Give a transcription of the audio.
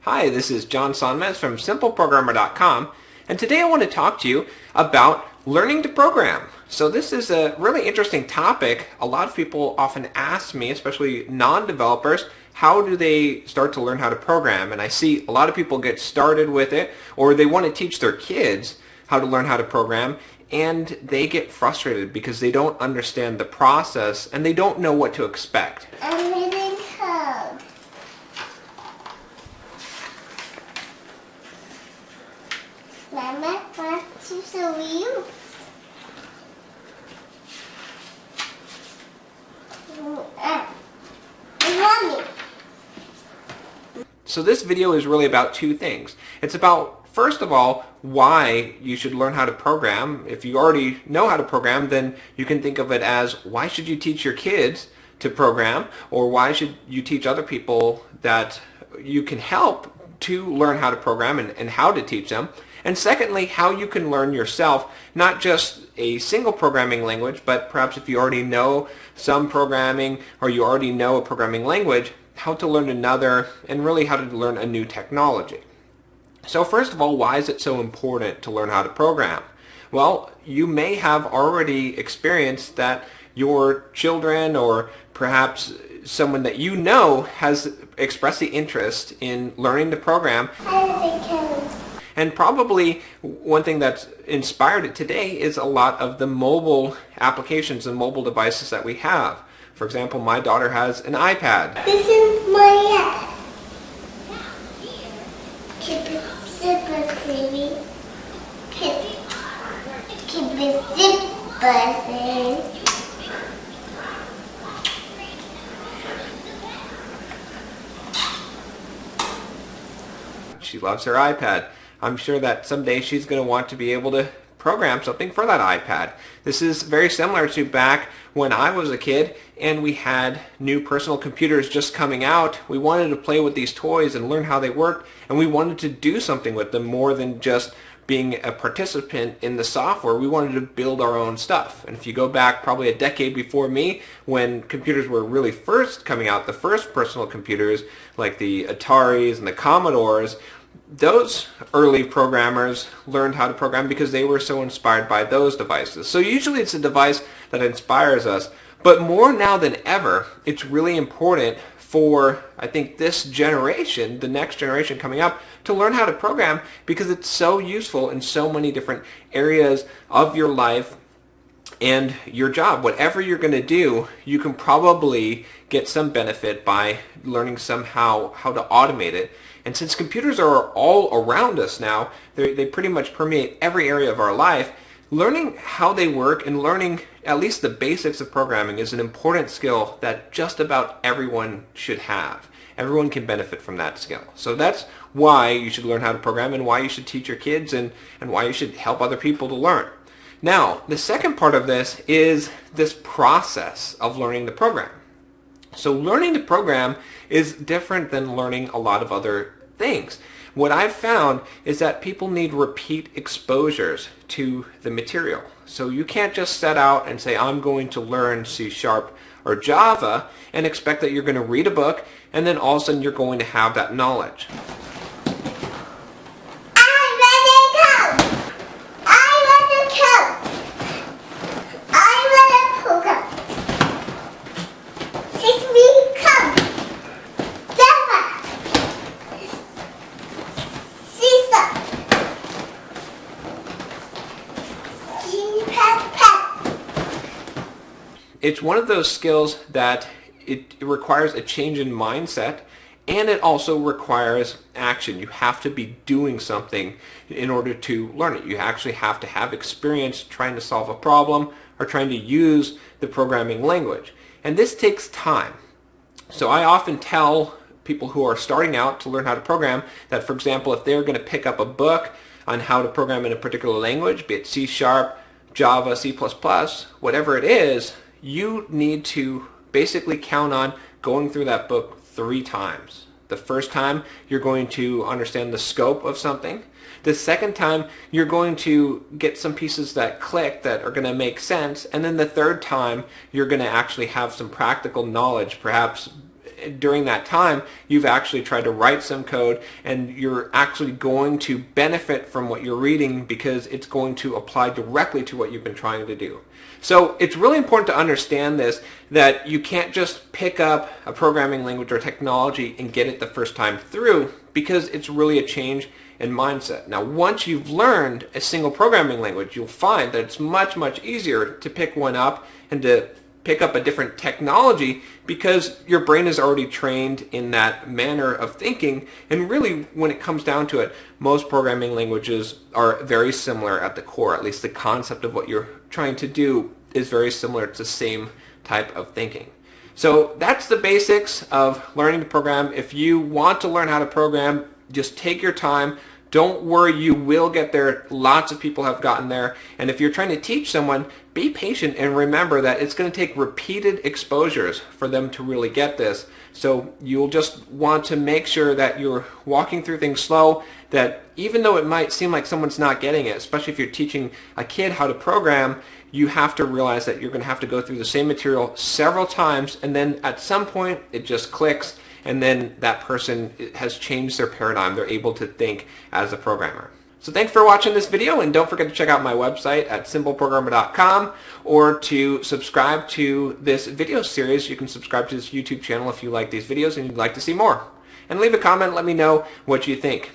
Hi, this is John Sonmez from SimpleProgrammer.com, and today I want to talk to you about learning to program. So this is a really interesting topic. A lot of people often ask me, especially non-developers, how do they start to learn how to program? And I see a lot of people get started with it, or they want to teach their kids how to learn how to program, and they get frustrated because they don't understand the process and they don't know what to expect. I'm reading code. Mama wants to show you. Mommy. So this video is really about two things. It's about, first of all, why you should learn how to program. If you already know how to program, then you can think of it as, why should you teach your kids to program, or why should you teach other people that you can help to learn how to program and how to teach them. And secondly, how you can learn yourself, not just a single programming language, but perhaps if you already know some programming or you already know a programming language, how to learn another, and really how to learn a new technology. So first of all, why is it so important to learn how to program? Well, you may have already experienced that your children or perhaps someone that you know has expressed the interest in learning to program. And probably one thing that's inspired it today is a lot of the mobile applications and mobile devices that we have. For example, my daughter has an iPad. This is my Keep it simple, baby. Keep it simple. She loves her iPad. I'm sure that someday she's going to want to be able to program something for that iPad. This is very similar to back when I was a kid and we had new personal computers just coming out. We wanted to play with these toys and learn how they worked, and we wanted to do something with them more than just being a participant in the software. We wanted to build our own stuff. And if you go back probably a decade before me, when computers were really first coming out, the first personal computers like the Ataris and the Commodores, those early programmers learned how to program because they were so inspired by those devices. So usually it's a device that inspires us, but more now than ever, it's really important for, I think, this generation, the next generation coming up, to learn how to program because it's so useful in so many different areas of your life and your job. Whatever you're going to do, you can probably get some benefit by learning somehow how to automate it. And since computers are all around us now, they pretty much permeate every area of our life, learning how they work and learning at least the basics of programming is an important skill that just about everyone should have. Everyone can benefit from that skill. So that's why you should learn how to program and why you should teach your kids and why you should help other people to learn. Now, the second part of this is this process of learning to program. So learning to program is different than learning a lot of other things. What I've found is that people need repeat exposures to the material. So you can't just set out and say, I'm going to learn C# or Java and expect that you're going to read a book and then all of a sudden you're going to have that knowledge. It's one of those skills that it requires a change in mindset, and it also requires action. You have to be doing something in order to learn it. You actually have to have experience trying to solve a problem or trying to use the programming language. And this takes time. So I often tell people who are starting out to learn how to program that, for example, if they're going to pick up a book on how to program in a particular language, be it C#, Java, C++, whatever it is, you need to basically count on going through that book 3 times. The first time, you're going to understand the scope of something. The second time, you're going to get some pieces that click that are going to make sense. And then the third time, you're going to actually have some practical knowledge, perhaps during that time you've actually tried to write some code, and you're actually going to benefit from what you're reading because it's going to apply directly to what you've been trying to do. So it's really important to understand this, that you can't just pick up a programming language or technology and get it the first time through, because it's really a change in mindset. Now, once you've learned a single programming language, you'll find that it's much, much easier to pick one up and to pick up a different technology, because your brain is already trained in that manner of thinking. And really, when it comes down to it, most programming languages are very similar at the core. At least the concept of what you're trying to do is very similar. It's the same type of thinking. So that's the basics of learning to program. If you want to learn how to program, just take your time. Don't worry, you will get there. Lots of people have gotten there. And if you're trying to teach someone, be patient and remember that it's going to take repeated exposures for them to really get this. So you'll just want to make sure that you're walking through things slow, that even though it might seem like someone's not getting it, especially if you're teaching a kid how to program, you have to realize that you're going to have to go through the same material several times, and then at some point it just clicks, and then that person has changed their paradigm. They're able to think as a programmer. So thanks for watching this video, and don't forget to check out my website at simpleprogrammer.com, or to subscribe to this video series. You can subscribe to this YouTube channel if you like these videos and you'd like to see more. And leave a comment, let me know what you think.